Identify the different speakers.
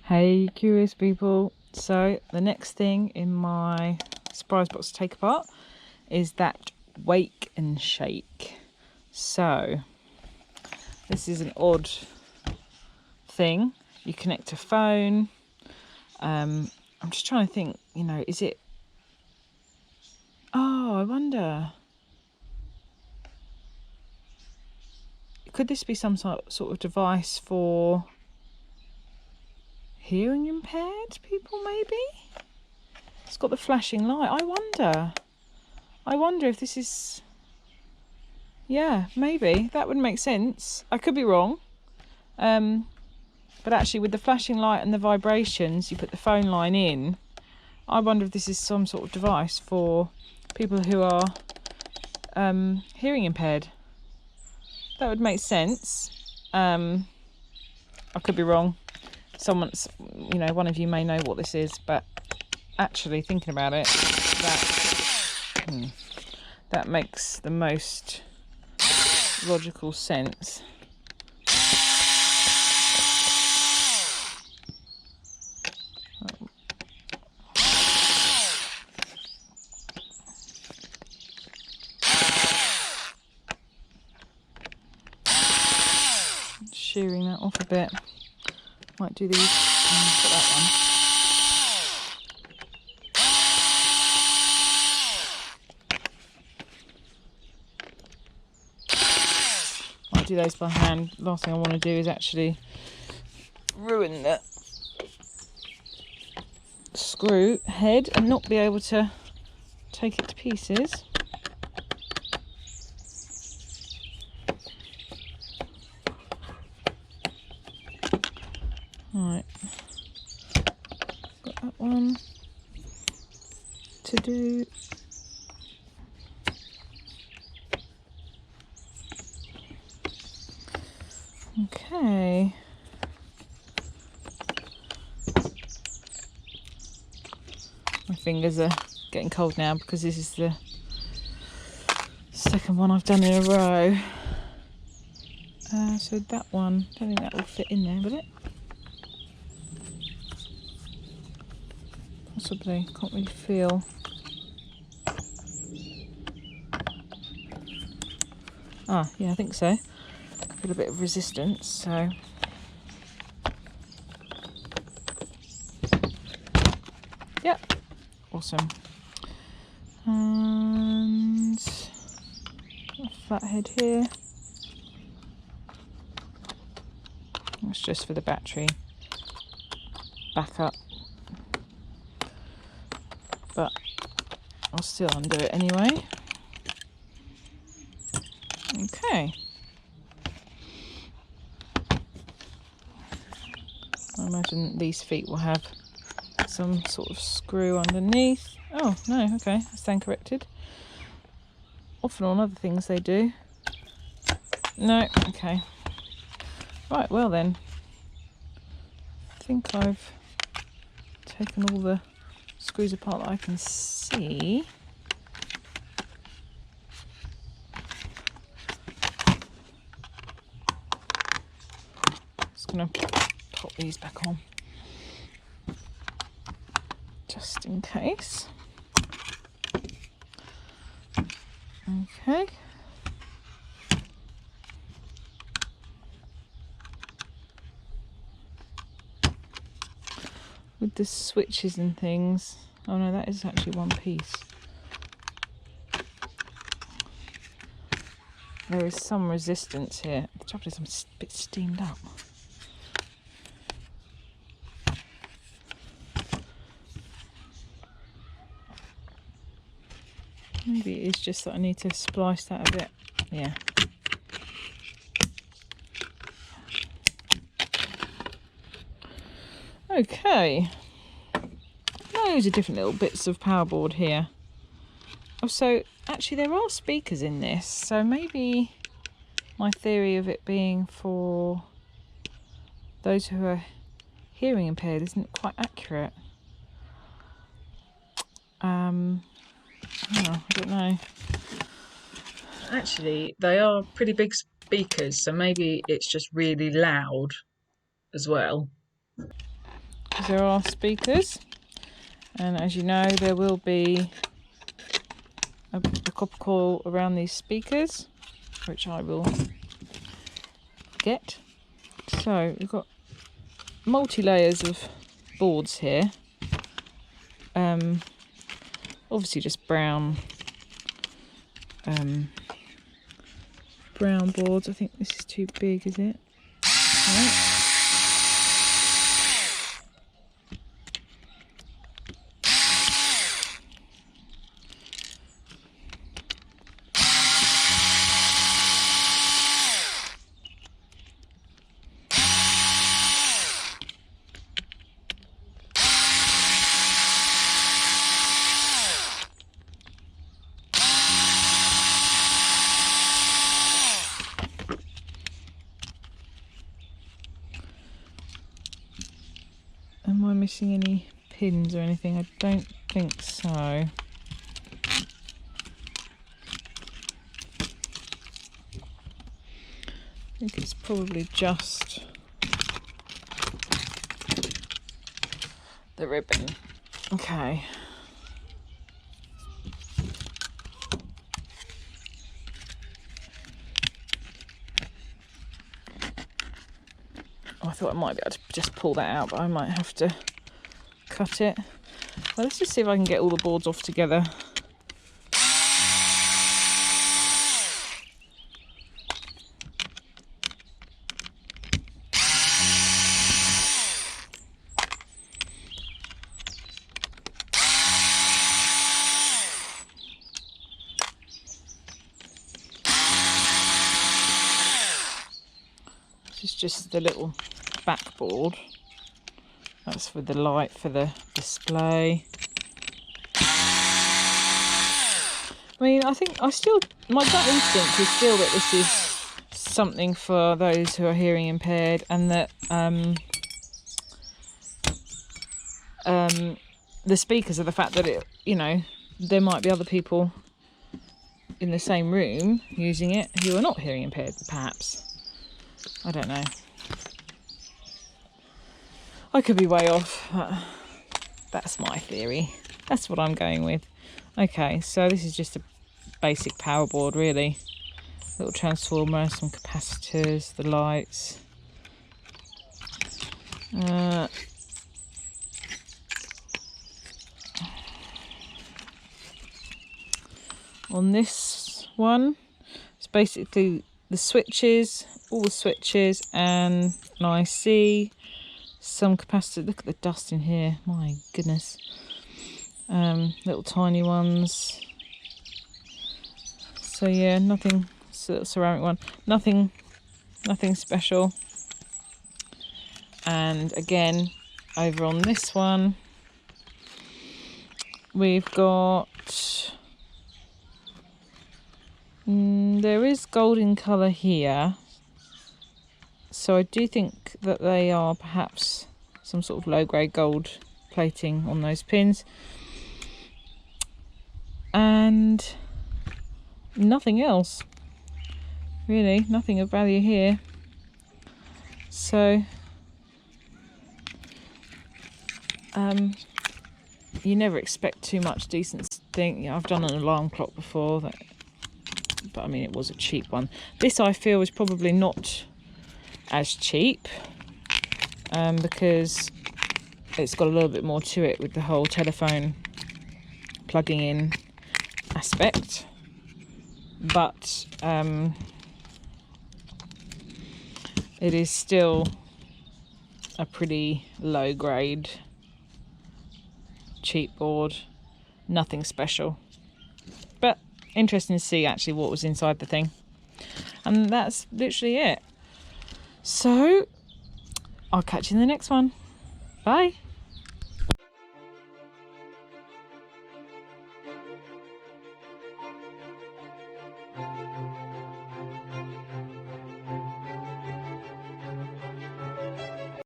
Speaker 1: Hey curious people, so the next thing in my surprise box to take apart is that wake and shake. So this is an odd thing. You connect a phone. I'm just trying to think, you know, is it, oh, I wonder, could this be some sort of device for hearing impaired people, maybe? It's got the flashing light. I wonder if this is, yeah, maybe that would make sense. I could be wrong, but actually with the flashing light and the vibrations, you put the phone line in. I wonder if this is some sort of device for people who are hearing impaired. That would make sense. I could be wrong. Someone's, you know, one of you may know what this is, but actually thinking about it, that makes the most logical sense. Shearing that off a bit. Might do these for that one. Might do those by hand. Last thing I want to do is actually ruin the screw head and not be able to take it to pieces. Right, got that one to do. Okay. My fingers are getting cold now because this is the second one I've done in a row. So that one, I don't think that will fit in there, will it? Possibly, can't really feel. Ah, yeah, I think so. I feel a bit of resistance, so. Yep, awesome. And a flat head here. That's just for the battery backup. But I'll still undo it anyway. Okay. I imagine these feet will have some sort of screw underneath. Oh, no, okay, I stand corrected. Often on other things they do. No, okay. Right, well then. I think I've taken all the screws apart that I can see. Just gonna pop these back on just in case. Okay. With the switches and things. Oh no, that is actually one piece. There is some resistance here. The trouble is I'm a bit steamed up. Maybe it is just that I need to splice that a bit. Yeah. Okay. Loads of different little bits of power board here. Oh, so actually there are speakers in this, so maybe my theory of it being for those who are hearing impaired isn't quite accurate. Oh, I don't know.
Speaker 2: Actually, they are pretty big speakers, so maybe it's just really loud as well.
Speaker 1: Because there are speakers, and as you know, there will be a copper coil around these speakers, which I will get. So we've got multi-layers of boards here. Obviously just brown boards. I think this is too big, is it? Right. Am I missing any pins or anything? I don't think so. I think it's probably just the ribbon. Okay. Oh, I thought I might be able to just pull that out, but I might have to cut it. Well, let's just see if I can get all the boards off together. This is just the little backboard. That's for the light for the display. I mean, I think my gut instinct is still that this is something for those who are hearing impaired, and that the speakers are the fact that it, you know, there might be other people in the same room using it who are not hearing impaired, perhaps. I don't know. I could be way off, but that's my theory. That's what I'm going with. Okay, so this is just a basic power board, really. Little transformer, some capacitors, the lights. On this one, it's basically the switches, all the switches, and an IC, some capacitor. Look at the dust in here, my goodness. Little tiny ones. So yeah, nothing, ceramic one, nothing special. And again, over on this one, we've got, there is gold in colour here. So I do think that they are perhaps some sort of low-grade gold plating on those pins. And nothing else. Really, nothing of value here. So you never expect too much decent thing. I've done an alarm clock before, but I mean, it was a cheap one. This, I feel, is probably not as cheap, because it's got a little bit more to it with the whole telephone plugging in aspect. But it is still a pretty low grade cheap board, nothing special, but interesting to see actually what was inside the thing. And that's literally it. So I'll catch you in the next one. Bye.